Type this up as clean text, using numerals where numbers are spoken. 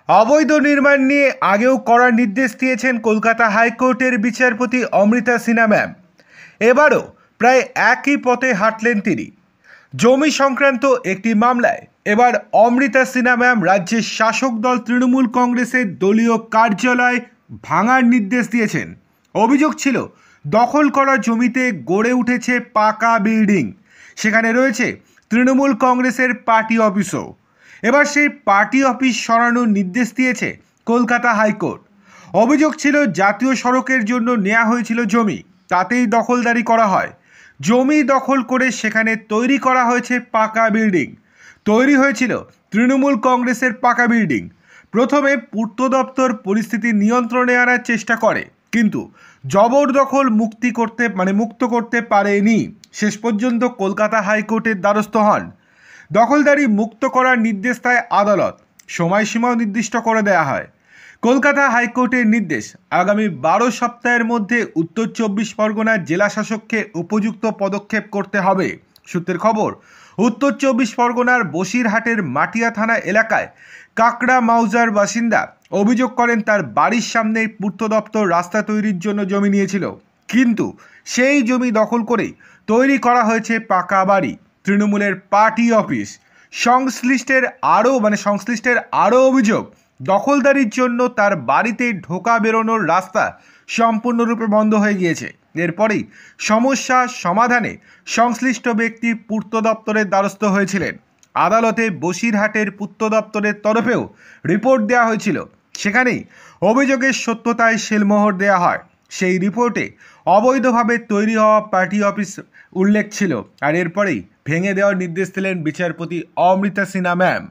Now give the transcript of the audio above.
অবৈধ নির্মাণ নিয়ে আগেও কড়া নির্দেশ দিয়েছেন কলকাতা হাইকোর্টের বিচারপতি অমৃতা সিনহা ম্যাম। এবারও প্রায় একই পথে হাঁটলেন তিনি। জমি সংক্রান্ত একটি মামলায় এবার অমৃতা সিনহা ম্যাম রাজ্যের শাসক দল তৃণমূল কংগ্রেসের দলীয় কার্যালয় ভাঙার নির্দেশ দিয়েছেন। অভিযোগ ছিল দখল করা জমিতে গড়ে উঠেছে পাকা বিল্ডিং, সেখানে রয়েছে তৃণমূল কংগ্রেসের পার্টি অফিসও। এবার সেই পার্টি অফিস সরানোর নির্দেশ দিয়েছে কলকাতা হাইকোর্ট। অভিযোগ ছিল জাতীয় সড়কের জন্য নেওয়া হয়েছিল জমি, তাতেই দখলদারি করা হয়। জমি দখল করে সেখানে তৈরি করা হয়েছে পাকা বিল্ডিং। তৈরি হয়েছিল তৃণমূল কংগ্রেসের পাকা বিল্ডিং। প্রথমে পূর্ত দপ্তর পরিস্থিতি নিয়ন্ত্রণে আনার চেষ্টা করে, কিন্তু জবরদখল মুক্ত করতে পারেনি। শেষ পর্যন্ত কলকাতা হাইকোর্টের দ্বারস্থ হন। দখলদারি মুক্ত করার নির্দেশ দেয় আদালত। সময়সীমাও নির্দিষ্ট করে দেওয়া হয়। কলকাতা হাইকোর্টের নির্দেশ, আগামী 12 সপ্তাহের মধ্যে উত্তর 24 পরগনার জেলা শাসককে উপযুক্ত পদক্ষেপ করতে হবে। সূত্রের খবর, উত্তর 24 পরগনার বসিরহাটের মাটিয়া থানা এলাকায় কাকড়া মাউজার বাসিন্দা অভিযোগ করেন তার বাড়ির সামনে পূর্ত দপ্তর রাস্তা তৈরির জন্য জমি নিয়েছিল, কিন্তু সেই জমি দখল করেই তৈরি করা হয়েছে পাকা বাড়ি, তৃণমূলের পার্টি অফিস। সংশ্লিষ্টের আরও অভিযোগ, দখলদারির জন্য তার বাড়িতে ঢোকা বেরোনোর রাস্তা সম্পূর্ণরূপে বন্ধ হয়ে গিয়েছে। এরপরেই সমস্যা সমাধানে সংশ্লিষ্ট ব্যক্তি পূর্ত দপ্তরের দ্বারস্থ হয়েছিলেন। আদালতে বসিরহাটের পূর্ত দপ্তরের তরফেও রিপোর্ট দেওয়া হয়েছিল। সেখানেই অভিযোগের সত্যতায় সিলমোহর দেওয়া হয়। সেই রিপোর্টে অবৈধভাবে তৈরি হওয়া পার্টি অফিস উল্লেখ ছিল, আর এরপরেই ভেঙে দেওয়ার নির্দেশ দিলেন বিচারপতি অমৃতা সিনহা ম্যাম।